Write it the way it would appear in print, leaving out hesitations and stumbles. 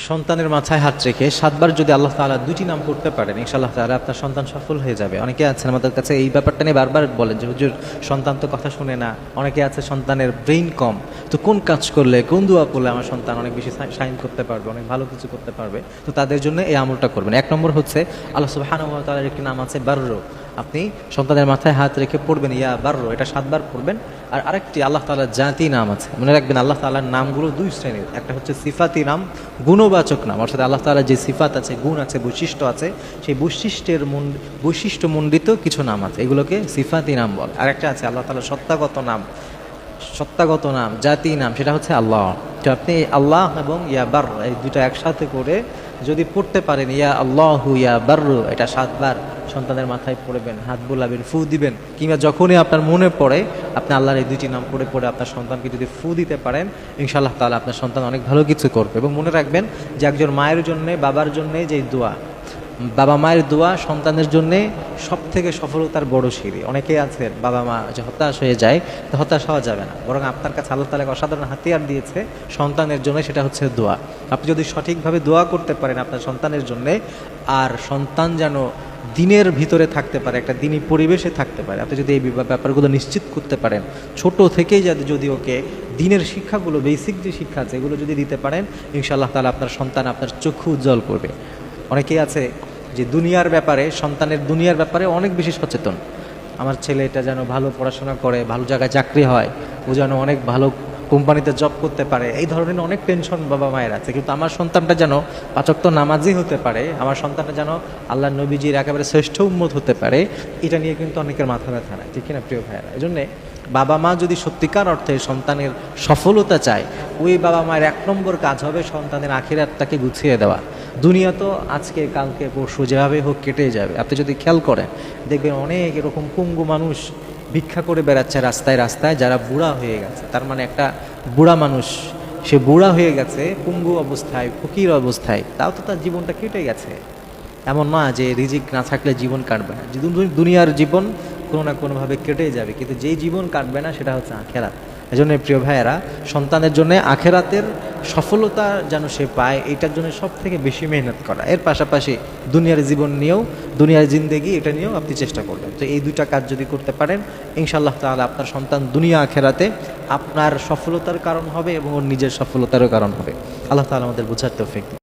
সন্তানের মাথায় হাত রেখে 7 বার যদি আল্লাহ তাআলা দুটি নাম করতে পারেন, ইনশাআল্লাহ তাআলা আপনার সন্তান সফল হয়ে যাবে। অনেকে আছেন আমাদের কাছে এই ব্যাপারটা নিয়ে বারবার বলেন যে হুজুর সন্তান তো কথা শুনে না, অনেকে আছে সন্তানের ব্রেইন কম, তো কোন কাজ করলে কোন দোয়া করলে আমার সন্তান অনেক বেশি শাইন করতে পারবে, অনেক ভালো কিছু করতে পারবে। তো তাদের জন্য এই আমলটা করবেন। 1 নম্বর হচ্ছে আল্লাহ সুবহানাহু ওয়া তাআলার একটি নাম আছে বাররু। আপনি সন্তানের মাথায় হাত রেখে পড়বেন ইয়া বাররু, এটা 7 বার পড়বেন। আর আরেকটি আল্লাহ তাআলার জাতি নাম আছে, মনে রাখবেন আল্লাহ তাআলার নামগুলো 2 শ্রেণীর। একটা হচ্ছে সিফাতি নাম, গুণবাচক নাম, অর্থাৎ আল্লাহ তাআলার যে সিফাত আছে, গুণ আছে, বৈশিষ্ট্য আছে, সেই বৈশিষ্ট্যমণ্ডিত কিছু নাম আছে, এগুলোকে সিফাতি নাম বলে। আরেকটা আছে আল্লাহ তাআলার সত্তাগত নাম, জাতি নাম, সেটা হচ্ছে আল্লাহ। তো আপনি আল্লাহ এবং ইয়া বার এই দুটো একসাথে করে যদি পড়তে পারেন ইয়া আল্লাহু ইয়া বাররু, এটা 7 বার সন্তানের মাথায় পড়বেন, হাত বুলাবেন, ফু দিবেন, কিংবা যখনই আপনার মনে পড়ে আপনি আল্লাহর এই দুটি নাম পড়ে পড়ে আপনার সন্তানকে যদি ফু দিতে পারেন, ইনশাআল্লাহ তাআলা আপনার সন্তান অনেক ভালো কিছু করবে। এবং মনে রাখবেন যে একজন মায়ের জন্যে, বাবার জন্যে যে দোয়া, বাবা মায়ের দোয়া সন্তানের জন্যে সব থেকে সফলতার বড় সিঁড়ি। অনেকেই আছে বাবা মা যে হতাশ হয়ে যায়, তো হতাশ হওয়া যাবে না, বরং আপনার কাছে আল্লাহ তাআলা অসাধারণ হাতিয়ার দিয়েছে সন্তানের জন্য, সেটা হচ্ছে দোয়া। আপনি যদি সঠিকভাবে দোয়া করতে পারেন আপনার সন্তানের জন্যে, আর সন্তান যেন দিনের ভিতরে থাকতে পারে, একটা দিনী পরিবেশে থাকতে পারে, আপনি যদি এই ব্যাপারগুলো নিশ্চিত করতে পারেন, ছোট থেকেই যদি ওকে দিনের শিক্ষাগুলো, বেসিক যে শিক্ষা আছে এগুলো যদি দিতে পারেন, ইনশাআল্লাহ তাআলা আপনার সন্তান আপনার চক্ষু উজ্জ্বল করবে। অনেকেই আছে যে দুনিয়ার ব্যাপারে, সন্তানের দুনিয়ার ব্যাপারে অনেক বেশি সচেতন। আমার ছেলে এটা যেন ভালো পড়াশোনা করে, ভালো জায়গায় চাকরি হয়, ও যেন অনেক ভালো কোম্পানিতে জব করতে পারে, এই ধরনের অনেক টেনশন বাবা মায়ের আছে। কিন্তু আমার সন্তানটা যেন 5 ওয়াক্ত নামাজি হতে পারে, আমার সন্তানটা যেন আল্লাহ নবীজির একেবারে শ্রেষ্ঠ উম্মত হতে পারে, এটা নিয়ে কিন্তু অনেকের মাথা ব্যথা নাই, ঠিক কিনা প্রিয় ভাইয়েরা? এই জন্যে বাবা মা যদি সত্যিকার অর্থে সন্তানের সফলতা চায়, ওই বাবা মায়ের 1 নম্বর কাজ হবে সন্তানের আখিরাতটাকে গুছিয়ে দেওয়া। দুনিয়া তো আজকে কালকে পরশু যেভাবে হোক কেটে যাবে। আপনি যদি খেয়াল করেন দেখবেন অনেক এরকম পঙ্গু মানুষ ভিক্ষা করে বেড়াচ্ছে রাস্তায় রাস্তায়, যারা বুড়া হয়ে গেছে। তার মানে একটা বুড়া মানুষ, সে বুড়া হয়ে গেছে পঙ্গু অবস্থায়, ফকির অবস্থায়, তাও তো তার জীবনটা কেটে গেছে। এমন না যে রিজিক না থাকলে জীবন কাটবে না, দুনিয়ার জীবন কোনো না কোনোভাবে কেটে যাবে, কিন্তু যেই জীবন কাটবে না সেটা হচ্ছে আখেরাত। এই জন্য প্রিয় ভাইয়েরা, সন্তানের জন্য আখেরাতের সফলতা যেন সে পায়, এটার জন্য সব থেকে বেশি মেহনত করা। এর পাশাপাশি দুনিয়ার জীবন নিয়েও, দুনিয়ার জিন্দেগি, এটা নিয়েও আপনি চেষ্টা করবেন। তো এই 2টা কাজ যদি করতে পারেন, ইনশাআল্লাহ তাআলা আপনার সন্তান দুনিয়া আখেরাতে আপনার সফলতার কারণ হবে এবং ওর নিজের সফলতারও কারণ হবে। আল্লাহ তাআলা আমাদের বোঝার তৌফিক দিন।